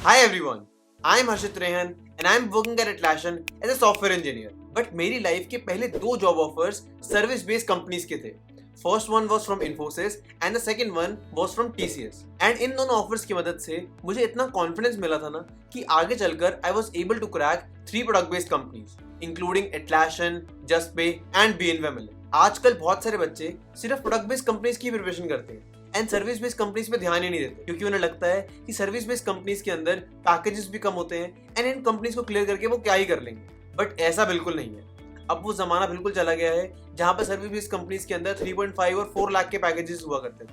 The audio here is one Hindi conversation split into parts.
Hi everyone, I am Harshit Rehan and I am working at Atlassian as a software engineer. But मेरी लाइफ के पहले दो job offers service based companies के थे. First one was from Infosys and the second one was from TCS. And in दोनों ऑफर्स की मदद से मुझे इतना कॉन्फिडेंस मिला था ना कि आगे चलकर I was able to crack 3 product based companies including Atlassian, JustPay and BNY. आजकल बहुत सारे बच्चे सिर्फ प्रोडक्ट बेस्ड कंपनीज की प्रिपरेशन करते हैं एंड सर्विस बेस्ड कंपनीज पे ध्यान ही नहीं देते क्योंकि उन्हें लगता है कि सर्विस बेस्ड कंपनीज के अंदर पैकेजेस भी कम होते हैं एंड इन कंपनीज को क्लियर करके वो क्या ही कर लेंगे. बट ऐसा बिल्कुल नहीं है. अब वो जमाना बिल्कुल चला गया है जहां पर सर्विस बेस्ड कंपनीज के अंदर 3.5 और 4 लाख के पैकेजेस हुआ करते थे.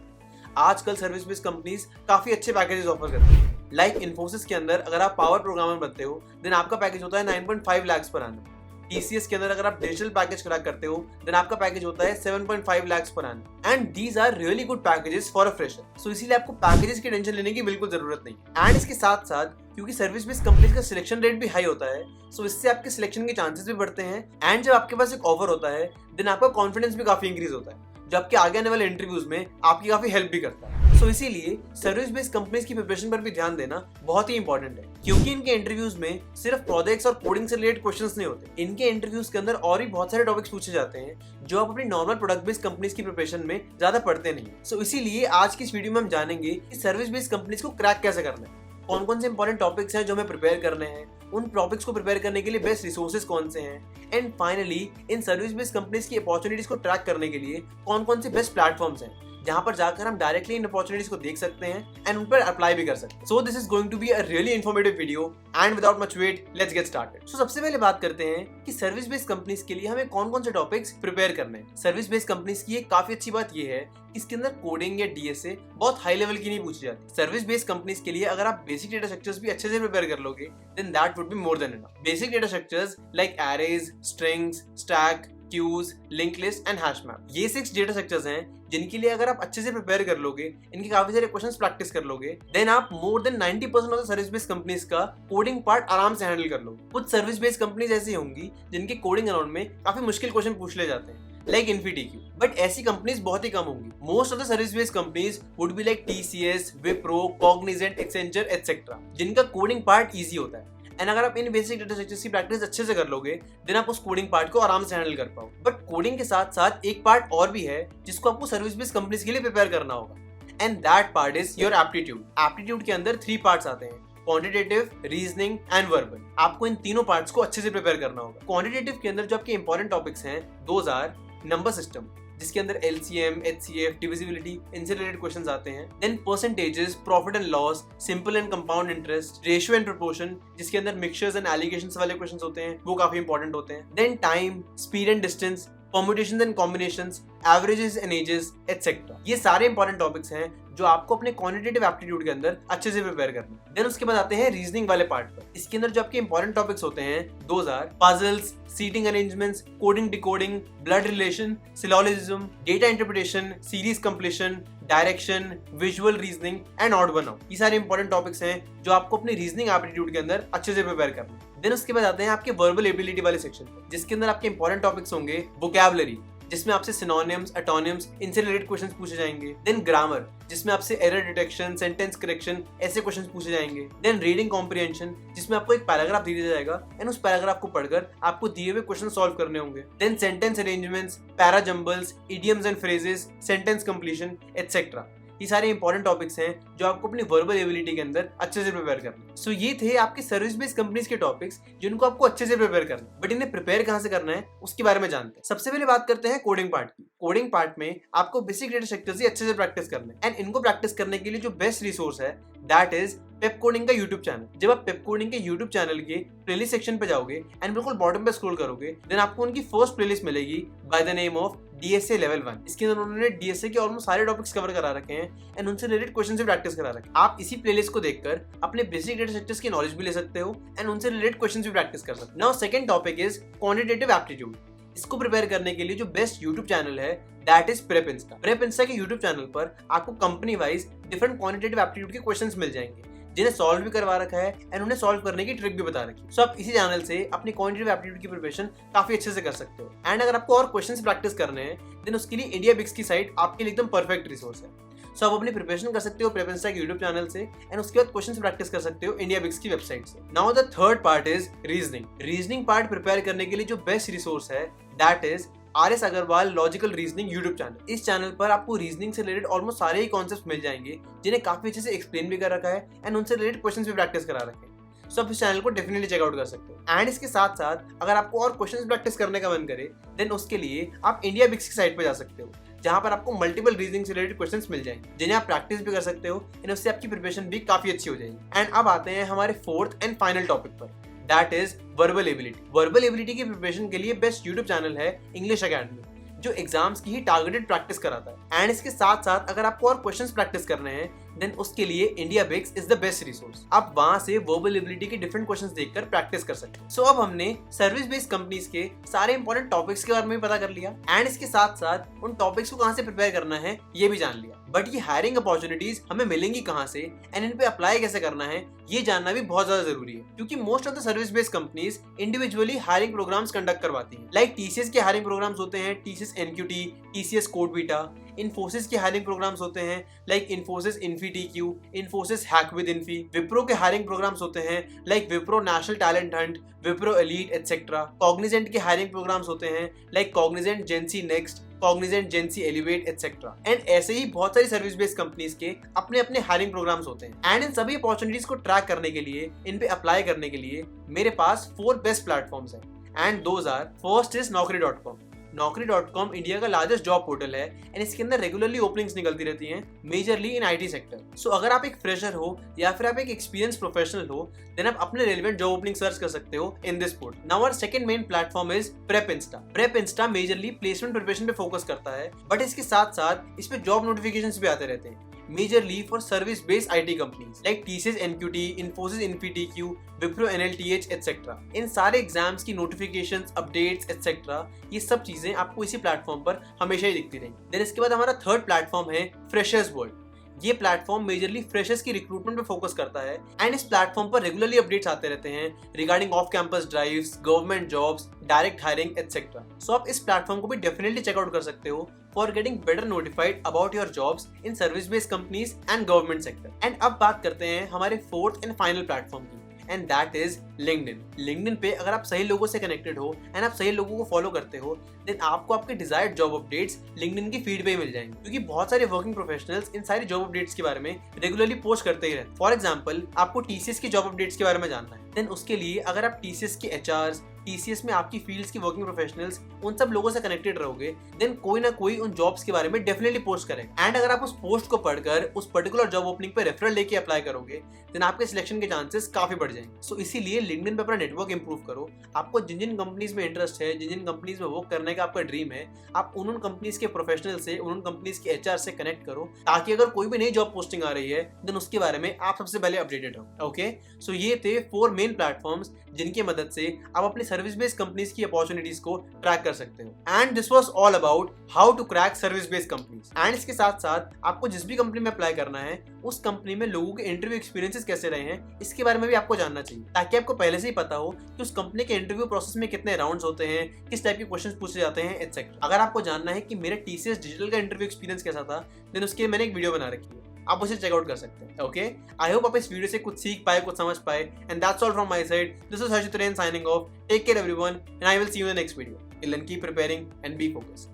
आजकल सर्विस बेस्ड कंपनीज काफी अच्छे पैकेजेस ऑफर करती है. लाइक इन्फोसिस के अंदर अगर आप पावर प्रोग्रामर बनते हो देन आपका पैकेज होता है 9.5 लाख पर आना. TCS के अंदर अगर आप डिजिटल पैकेज क्रैक करते हो देन आपका पैकेज होता है 7.5 लाख पर आना. And these are really good packages for a fresher. So इसीलिए आपको पैकेजेस की टेंशन लेने की बिल्कुल जरूरत नहीं. एंड इसके साथ साथ क्योंकि सर्विस बेस्ड कंपनीज का सिलेक्शन रेट भी हाई होता है सो इससे आपके सिलेक्शन के चांसेस भी बढ़ते हैं. एंड जब आपके पास एक ऑफर होता है देन आपका कॉन्फिडेंस भी काफी इंक्रीज होता है जो आपके आगे आने वाले इंटरव्यूज में आपकी काफी हेल्प भी करता है. सो इसीलिए सर्विस बेस्ड कंपनीज की प्रिपरेशन पर भी ध्यान देना बहुत ही इंपॉर्टेंट है क्योंकि इनके इंटरव्यूज में सिर्फ प्रोजेक्ट्स और कोडिंग से रिलेटेड क्वेश्चंस नहीं होते. इनके इंटरव्यूज के अंदर और भी बहुत सारे टॉपिक्स पूछे जाते हैं जो आप अपनी नॉर्मल प्रोडक्ट बेस्ड कंपनीज की प्रिपरेशन में ज्यादा पढ़ते नहीं. सो इसीलिए आज की इस वीडियो में हम जानेंगे कि सर्विस बेस्ड कंपनीज को क्रैक कैसे करना है, कौन कौन से इंपॉर्टेंट टॉपिक्स हैं जो हमें प्रिपेयर करने हैं, उन टॉपिक्स को प्रिपेयर करने के लिए बेस्ट रिसोर्सेज कौन से हैं, and finally in service based companies की अपॉर्चुनिटीज को ट्रैक करने के लिए कौन कौन से बेस्ट प्लेटफॉर्म्स हैं जहां पर जाकर हम डायरेक्टली इन अपॉर्चुनिटीज को देख सकते हैं एंड उन पर अप्लाई भी कर सकते हैं. So this is going to be a really informative video and without much wait let's get started. So सबसे पहले बात करते हैं कि सर्विस बेस्ड कंपनीज के लिए हमें कौन कौन से टॉपिक्स प्रिपेयर करने हैं. सर्विस बेस्ड कंपनीज की एक काफी अच्छी बात यह है कि इसके अंदर कोडिंग या DSA बहुत हाई लेवल की नहीं पूछी जाती. सर्विस बेस्ड कंपनीज के लिए अगर आप बेसिक डेटा स्ट्रक्चर्स भी अच्छे से प्रिपेयर कर लोगे then that would be more than enough. Basic data structures like arrays, strings, stack, queues, link list and hash map, ये 6 डेटा स्ट्रक्चर्स हैं जिनके लिए अगर आप अच्छे से प्रिपेयर कर लोगे, इनके काफी सारे क्वेश्चंस प्रैक्टिस कर लोगे देन आप more than 90% of the service based companies का कोडिंग पार्ट आराम से हैंडल कर लोगे. कुछ सर्विस बेस्ड कंपनीज ऐसी होंगी जिनके कोडिंग राउंड में काफी मुश्किल क्वेश्चन पूछ ले जाते हैं लाइक InfyTQ, बट ऐसी कंपनीज बहुत ही कम होंगी. Most of the service based companies would be like TCS, Wipro, Cognizant, Accenture etcetera जिनका कोडिंग पार्ट इजी होता है. एंड अगर आप इन बेसिक डेटा स्ट्रक्चर्स की प्रैक्टिस अच्छे से कर लोगे देन आप उस कोडिंग पार्ट को आराम से हैंडल कर पाओ. बट कोडिंग के साथ साथ एक पार्ट और भी है जिसको आपको सर्विस बेस्ड कंपनीज के लिए प्रिपेयर करना होगा and that part is your aptitude. Aptitude के अंदर 3 पार्ट्स आते हैं, क्वांटिटेटिव, रीजनिंग एंड वर्बल. आपको इन तीनों पार्ट्स को अच्छे से प्रिपेयर करना होगा. क्वांटिटेटिव के अंदर जो आपके इंपॉर्टेंट टॉपिक्स हैं दोज आर नंबर सिस्टम जिसके अंदर LCM, HCF, डिविजिबिलिटी इनसे रिलेटेड क्वेश्चंस आते हैं. Then percentages, profit and loss, simple and compound interest, ratio and proportion जिसके अंदर मिक्सचर्स एंड एलिगेशंस वाले क्वेश्चंस होते हैं वो काफी इंपॉर्टेंट होते हैं. Then time, speed and distance, permutations and combinations, averages and ages etcetera. ये सारे इंपॉर्टेंट टॉपिक्स हैं जो आपको अपने क्वांटिटेटिव एप्टीट्यूड के अंदर अच्छे से प्रिपेयर करना है. देन उसके बाद आते हैं रीजनिंग वाले पार्ट पर. इसके अंदर जो आपके इंपॉर्टेंट टॉपिक्स होते हैं those are puzzles, seating arrangements, coding decoding, blood relation, syllogism, data interpretation, series completion, direction, visual reasoning and odd one out. ये सारे इंपॉर्टेंट टॉपिक्स हैं जो आपको अपने रीजनिंग एप्टीट्यूड के अंदर अच्छे से प्रिपेयर करना है. देन उसके बाद आते हैं आपके वर्बल एबिलिटी वाले सेक्शन जिसके अंदर आपके इंपॉर्टेंट टॉपिक्स होंगे वोकैबुलरी जिसमें आपसे सिनोनिम्स, एटोनिम्स इनसे रिलेटेड क्वेश्चंस पूछे जाएंगे. देन ग्रामर जिसमें आपसे एरर डिटेक्शन, सेंटेंस करेक्शन ऐसे क्वेश्चंस पूछे जाएंगे. देन रीडिंग कॉम्प्रिहेंशन जिसमें आपको एक पैराग्राफ दे दिया जाएगा एंड उस पैराग्राफ को पढ़कर आपको दिए हुए क्वेश्चन सॉल्व करने होंगे. Then sentence arrangements, para jumbles, idioms and phrases, sentence completion etcetera. ये सारे इंपॉर्टेंट टॉपिक्स हैं जो आपको अपनी वर्बल एबिलिटी के अंदर अच्छे से प्रिपेयर करना है. सो ये थे आपके सर्विस बेस्ड कंपनीज के टॉपिक्स जिनको आपको अच्छे से प्रिपेयर करना है. बट इन्हें प्रिपेयर कहां से करना है उसके बारे में जानते हैं. सबसे पहले बात करते हैं कोडिंग पार्ट की. कोडिंग पार्ट में आपको बेसिक डेटा स्ट्रक्चर्स ही अच्छे से प्रैक्टिस करना है एंड इनको प्रैक्टिस करने के लिए जो बेस्ट रिसोर्स है दैट इज पेप कोडिंग का यूट्यूब चैनल. जब आप पेप कोडिंग के यूट्यूब चैनल के प्लेलिस्ट सेक्शन पे जाओगे एंड बिल्कुल बॉटम पे स्क्रॉल करोगे देन आपको उनकी फर्स्ट प्लेलिस्ट मिलेगी by the name of DSA level 1. इसके अंदर उन्होंने DSA के ऑलमोस्ट सारे टॉपिक्स कवर करा रखे हैं एंड उनसे रिलेटेड क्वेश्चन से प्रैक्टिस करा रखे हैं. आप इसी प्लेलिस्ट को देखकर अपने बेसिक डेटा स्ट्रक्चर्स की नॉलेज भी ले सकते हो एंड उनसे रिलेटेड क्वेश्चन भी प्रैक्टिस कर सकते हो. Now second topic is quantitative aptitude. इसको प्रिपेयर करने के लिए जो बेस्ट यूट्यूब चैनल है that is prep Insta. Prep Insta के यूट्यूब चैनल पर आपको company wise different quantitative aptitude के क्वेश्चंस मिल जाएंगे जिन्हें सॉल्व भी करवा रखा है एंड उन्हें सॉल्व करने की ट्रिक भी बता रखी है. सो आप इसी चैनल से अपनी क्वांटिटेटिव एप्टीट्यूड की प्रिपरेशन काफी अच्छे से कर सकते हो. एंड अगर आपको और क्वेश्चंस प्रैक्टिस करने हैं देन उसके लिए इंडिया बिक्स की साइट आपके लिए एकदम परफेक्ट रिसोर्स है. सो आप अपनी प्रिपरेशन कर सकते हो प्रेपेंस्टा के यूट्यूब चैनल से एंड उसके बाद क्वेश्चंस प्रैक्टिस कर सकते हो इंडिया बिक्स की वेबसाइट से। Now the third part is reasoning part prepare करने के लिए जो बेस्ट रिसोर्स है that is RS Agarwal logical reasoning YouTube channel. इस चैनल पर आपको रीजनिंग से रिलेटेड ऑलमोस्ट सारे ही कॉन्सेप्ट्स मिल जाएंगे जिन्हें काफी अच्छे से एक्सप्लेन भी कर रखा है एंड उनसे रिलेटेड क्वेश्चंस भी प्रैक्टिस करा रखे हैं। सो आप इस चैनल को डेफिनेटली चेकआउट कर सकते हो। एंड इसके साथ साथ अगर आपको और क्वेश्चंस प्रैक्टिस करने का मन करे देन उसके लिए आप इंडिया बिक्स की साइट पर जा सकते हो, जहां पर आपको मल्टीपल रीजनिंग से रिलेटेड क्वेश्चंस मिल जाएंगे जिन्हें आप प्रैक्टिस भी कर सकते हो एंड उससे आपकी प्रिपरेशन भी काफी अच्छी हो जाएगी। एंड अब आते हैं हमारे फोर्थ एंड फाइनल टॉपिक पर, that is verbal ability. Verbal ability की प्रिपरेशन के लिए बेस्ट यूट्यूब चैनल है इंग्लिश अकेडमी, जो एग्जाम्स की ही टारगेटेड प्रैक्टिस कराता है। एंड इसके साथ साथ अगर आपको और क्वेश्चंस प्रैक्टिस करने हैं देन उसके लिए IndiaBIX is the best resource. आप वहां से वर्बल एबिलिटी के डिफरेंट क्वेश्चंस देखकर प्रैक्टिस कर सकते हैं। सो अब हमने सर्विस बेस्ड कंपनीज के सारे इंपॉर्टेंट टॉपिक्स के बारे में भी पता कर लिया एंड इसके साथ साथ उन टॉपिक्स को कहां से प्रिपेयर करना है ये भी जान लिया। बट ये हायरिंग अपॉर्चुनिटीज हमें मिलेंगी कहां से एंड इन पे अप्लाई कैसे करना है ये जानना भी बहुत ज्यादा जरूरी है, क्योंकि most of the service based companies individually hiring programs conduct करवाती हैं। लाइक TCS के हायरिंग प्रोग्राम्स होते हैं TCS NQT, TCS CodeVita. Infosys के हायरिंग प्रोग्राम्स होते हैं like Infosys InfyTQ, Infosys hack with Infy. Wipro के हायरिंग प्रोग्राम्स होते हैं like Wipro national talent hunt, Wipro elite etcetera. Cognizant के हायरिंग प्रोग्राम्स होते हैं like Cognizant GenC next, Cognizant GenC elevate etcetera. And ऐसे ही बहुत सारी सर्विस बेस्ड कंपनीज के अपने अपने हायरिंग प्रोग्राम्स होते हैं। एंड इन सभी अपॉर्चुनिटीज को ट्रैक करने के लिए, इन पे अप्लाई करने के लिए मेरे पास 4 बेस्ट प्लेटफॉर्म्स हैं and those are, first is Naukri.com। Naukri.com India का लार्जेस्ट जॉब पोर्टल है एंड इसके अंदर रेगुलरली ओपनिंग्स निकलती रहती हैं, majorly in IT sector. So अगर आप एक फ्रेशर हो या फिर आप एक एक्सपीरियंस प्रोफेशनल हो देन आप अपने रेलेवेंट जॉब ओपनिंग सर्च कर सकते हो in this portal. Now our second main platform is PrepInsta majorly placement preparation पे फोकस करता है, बट इसके साथ साथ इस पे जॉब नोटिफिकेशंस भी आते रहते हैं, majorly for service based IT companies like TCS NQT, Infosys InfyTQ, Wipro NLTH etcetera. इन सारे एग्जाम्स की नोटिफिकेशंस, अपडेट्स एटसेट्रा ये सब चीजें आपको इसी प्लेटफॉर्म पर हमेशा ही दिखती रहेंगी। देन इसके बाद हमारा थर्ड प्लेटफॉर्म है फ्रेशर्स वर्ल्ड। ये प्लेटफॉर्म मेजरली फ्रेशर्स की रिक्रूटमेंट पे फोकस करता है एंड इस प्लेटफॉर्म पर रेगुलरली अपडेट्स आते रहते हैं regarding off campus drives, government jobs, direct hiring etcetera. So आप इस प्लेटफॉर्म को भी डेफिनेटली चेकआउट कर सकते हो for getting better notified about your jobs in service based companies and government sector. And अब बात करते हैं हमारे फोर्थ एंड फाइनल प्लेटफॉर्म की एंड दैट इज लिंक्डइन पे अगर आप सही लोगों से कनेक्टेड हो एंड आप सही लोगों को फॉलो करते हो देन आपको आपके डिजायर्ड जॉब अपडेट्स लिंक्डइन की फीड पे ही मिल जाएंगे, क्योंकि बहुत सारे वर्किंग प्रोफेशनल्स इन सारी जॉब अपडेट्स के बारे में रेगुलरली पोस्ट करते ही रहते हैं। फॉर एग्जांपल आपको TCS की जॉब अपडेट्स के बारे में जानना है देन उसके लिए अगर आप TCS के HRs, TCS में आपकी फील्ड्स की वर्किंग प्रोफेशनल्स उन सब लोगों से कनेक्टेड रहोगे देन कोई ना कोई उन जॉब्स के बारे में डेफिनेटली पोस्ट करेगा। एंड अगर आप उस पोस्ट को पढ़कर उस पर्टिकुलर जॉब ओपनिंग पे रेफरल लेके अप्लाई करोगे देन आपके सिलेक्शन के चांसेस काफी बढ़ जाएंगे। सो इसीलिए लिंक्डइन पे अपना नेटवर्क इंप्रूव करो। आपको जिन जिन कंपनीज में इंटरेस्ट है, जिन जिन कंपनीज में वर्क करने का आपका ड्रीम है, आप उन कंपनीज के प्रोफेशनल से, उन कंपनीज के HR से कनेक्ट करो ताकि अगर कोई भी नई जॉब पोस्टिंग आ रही है देन उसके बारे में आप सबसे पहले अपडेटेड हो। ओके, सो ये थे 4 मेन प्लेटफॉर्म्स जिनकी मदद से आप अपनी सर्विस बेस्ड कंपनीज की अपॉर्चुनिटीज को ट्रैक कर सकते हो। And this was all about how to crack service based companies. And इसके साथ साथ आपको जिस भी कंपनी में अप्लाई करना है उस कंपनी में लोगों के इंटरव्यू एक्सपीरियंसेस कैसे रहे हैं इसके बारे में भी आपको जानना चाहिए, ताकि आपको पहले से ही पता हो कि उस कंपनी के इंटरव्यू प्रोसेस में कितने राउंड्स होते हैं, किस टाइप के क्वेश्चंस पूछे जाते हैं एटसेट्रा। अगर आपको जानना है कि मेरे TCS डिजिटल का इंटरव्यू एक्सपीरियंस कैसा था देन उसके मैंने एक वीडियो बना रखी है, आप उसे चेकआउट कर सकते हैं। ओके, आई होप आप इस वीडियो से कुछ सीख पाए, कुछ समझ पाए। And that's all from my side. This is Harshit Rain signing off. Take care everyone and I will see you in the next video. Till then keep preparing and be focused.